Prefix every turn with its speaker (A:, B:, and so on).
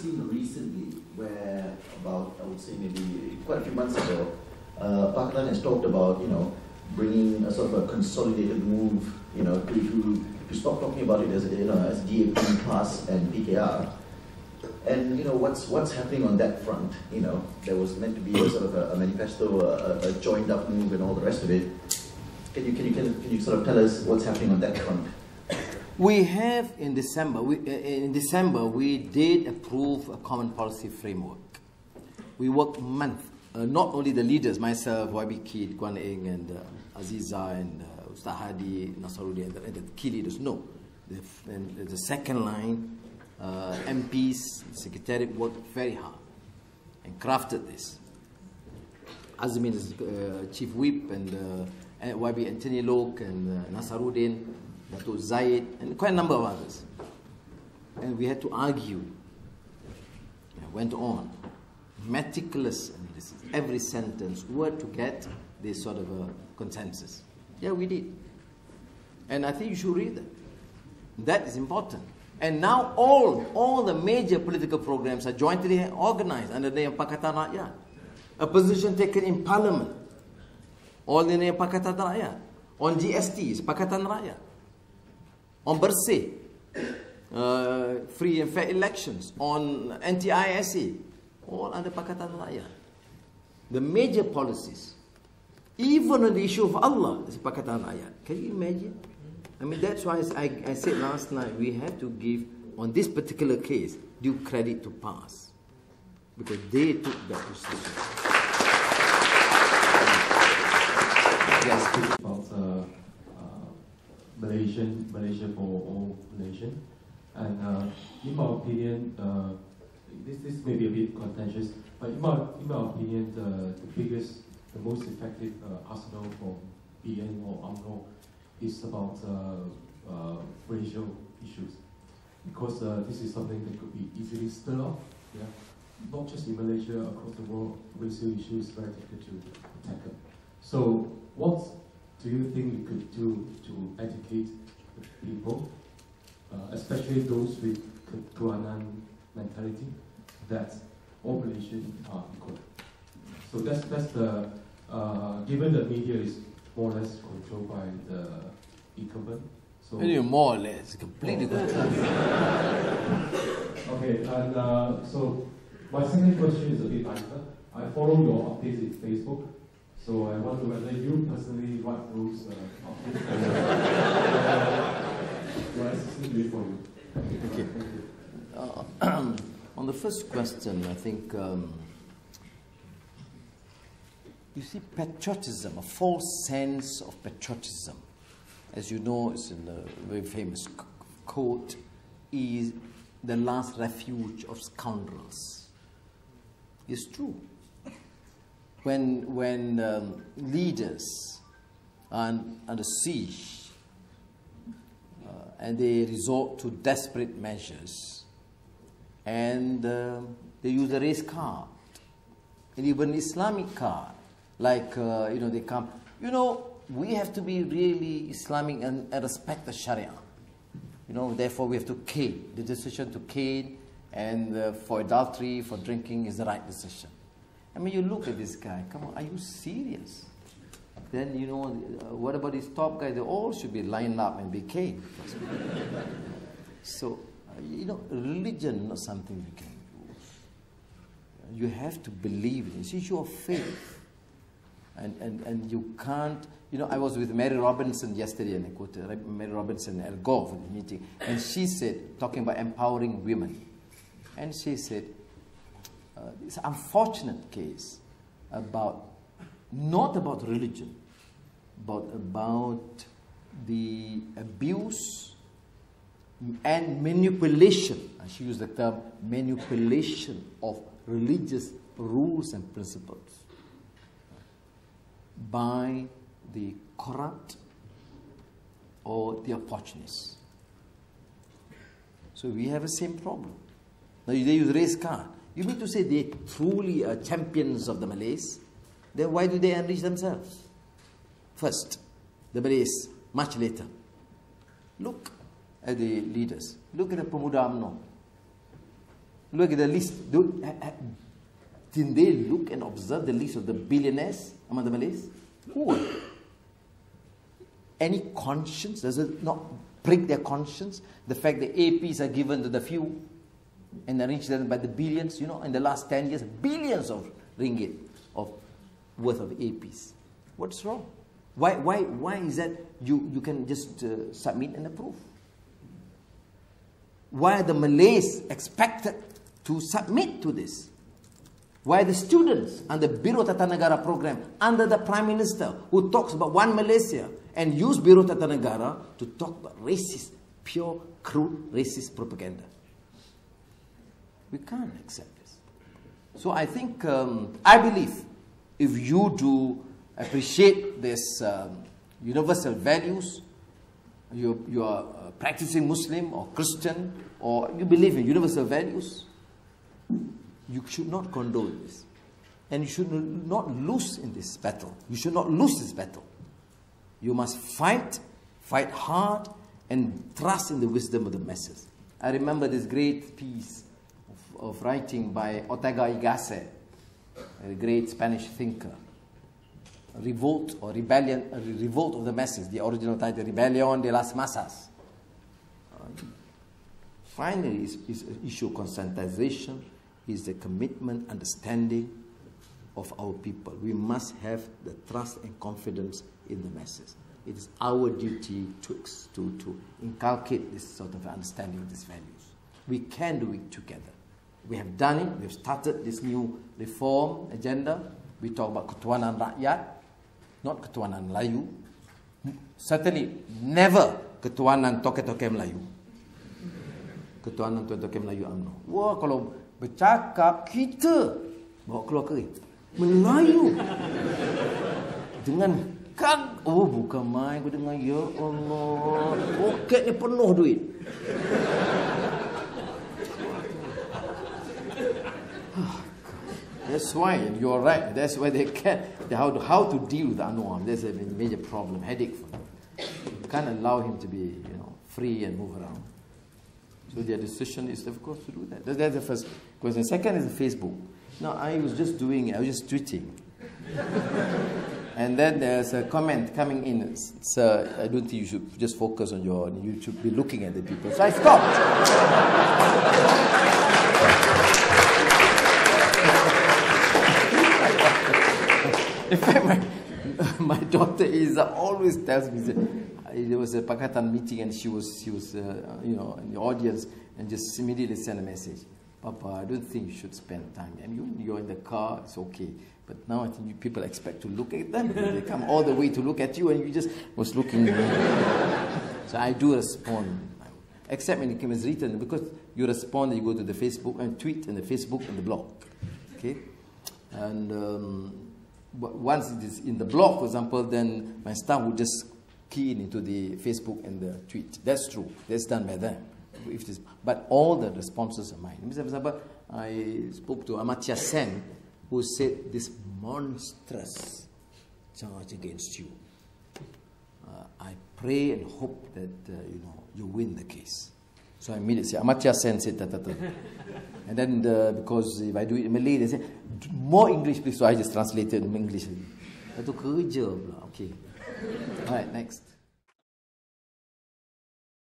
A: seen recently where about, I would say maybe quite a few months ago, Pakistan has talked about, bringing a sort of a consolidated move, to stop talking about it as, as DAP class and PKR. And what's happening on that front? There was meant to be a sort of a manifesto, a joined up move, and all the rest of it. Can you sort of tell us what's happening on that front?
B: We have in December. We did approve a common policy framework. We worked month. Not only the leaders, myself, YB Kid, Guan Eng, and Aziza, and Ustaz Hadi, Nasaruddin, and the key leaders. No, the second line. MPs, Secretariat worked very hard and crafted this. Azmin is Chief Whip, and YB Anthony Lok, and Nasaruddin, Dato' Zaid, and quite a number of others. And we had to argue. It went on. Meticulous analysis, every sentence, word to get this sort of a consensus. Yeah, we did. And I think you should read that. That is important. And now all the major political programs are jointly organized under the name of Pakatan Rakyat. A position taken in Parliament, all in the name of Pakatan Rakyat. On GST is Pakatan Rakyat. On Bersih, free and fair elections. On anti-ISA, all under Pakatan Rakyat. The major policies, even on the issue of Allah, is Pakatan Rakyat. Can you imagine? I mean, that's why I said last night, we have to give, on this particular case, due credit to PAS. Because they took that position.
C: Yes. About Malaysia for all nation. And in my opinion, this may be a bit contentious, but in my opinion, the most effective arsenal for BN or UMNO is about racial issues, because this is something that could be easily stirred up. Yeah, not just in Malaysia, across the world, racial issues very difficult to tackle. So, what do you think we could do to educate the people, especially those with Ketuhanan mentality, that all Malaysians are equal? So that's the given the media is more or less controlled by the incumbent. So
B: more or less, completely controlled.
C: Okay, and so my second question is a bit lighter. I follow your updates in Facebook, so I wonder whether you personally write those updates. Your assistant do it for you.
B: Okay. Thank you. On the first question, I think you see, patriotism, a false sense of patriotism, as you know, it's in the very famous quote, is the last refuge of scoundrels. It's true. When leaders are under siege and they resort to desperate measures, and they use the race card, and even Islamic card, like, they come. We have to be really Islamic and respect the Sharia. Therefore we have to cane. The decision to cane and for adultery, for drinking is the right decision. I mean, you look at this guy, come on, are you serious? Then, what about these top guys? They all should be lined up and be caned. So, religion is not something you can use. You have to believe in it. It's an issue of faith. And you can't, I was with Mary Robinson yesterday, and I quoted Mary Robinson at Al Gore for the meeting, and she said, talking about empowering women, and she said, it's an unfortunate case not about religion, but about the abuse and manipulation, and she used the term manipulation of religious rules and principles by the corrupt or the opportunists. So we have the same problem. Now they use race card. You mean to say they truly are champions of the Malays? Then why do they enrich themselves? First, the Malays, much later. Look at the leaders. Look at the Pemuda UMNO. Look at the list. Didn't they look and observe the list of the billionaires among the Malays? Who? Any conscience? Does it not prick their conscience? The fact that APs are given to the few and arranged them by the billions, in the last 10 years, billions of ringgit of worth of APs. What's wrong? Why is that you can just submit and approve? Why are the Malays expected to submit to this? Why the students under Biro Tata Negara program, under the Prime Minister, who talks about one Malaysia, and use Biro Tata Negara to talk about racist, pure, crude, racist propaganda? We can't accept this. So I think, I believe, if you do appreciate this universal values, you are practicing Muslim or Christian, or you believe in universal values, you should not condone this. And you should not lose in this battle. You should not lose this battle. You must fight hard, and trust in the wisdom of the masses. I remember this great piece of writing by Ortega y Gasset, a great Spanish thinker. Revolt or Rebellion, Revolt of the Masses, the original title, Rebellion de las Masas. Finally, is issue of conscientization, is the commitment, understanding of our people. We must have the trust and confidence in the masses. It is our duty to inculcate this sort of understanding of these values. We can do it together. We have done it. We have started this new reform agenda. We talk about ketuanan rakyat, not ketuanan Melayu. Certainly never ketuanan toke-toke Melayu. Ketuanan toke-toke Melayu UMNO. Wah, kalau bercakap, kita bawa keluar kereta Melayu. Dengan kan, oh bukan main, aku dengar, ya Allah, poket ni penuh duit. That's why, you're right, that's why they can't, how to deal with Anwar. There's a major problem, headache for them. You can't allow him to be, free and move around. So their decision is, of course, to do that. That's the first question. Second is the Facebook. Now, I was just tweeting. And then there's a comment coming in. Sir, I don't think you should just focus on you should be looking at the people. So I stopped. In fact, my daughter Isa always tells me that there was a Pakatan meeting and she was in the audience, and just immediately sent a message. Papa, I don't think you should spend time. And you're in the car, it's okay. But now I think people expect to look at them. They come all the way to look at you, and you just was looking. So I do respond. Except when it was written, because you respond, you go to the Facebook and tweet, and the Facebook and the blog. Okay? And once it is in the blog, for example, then my staff would just key into the Facebook and the tweet. That's true. That's done by them. But all the responses are mine. For example, I spoke to Amartya Sen, who said this monstrous charge against you. I pray and hope that you win the case. So I immediately say, Amartya Sen said that. And then because if I do it in Malay, they say, more English please. So I just translated in English. Itu kerja pula. Okay. All right, next.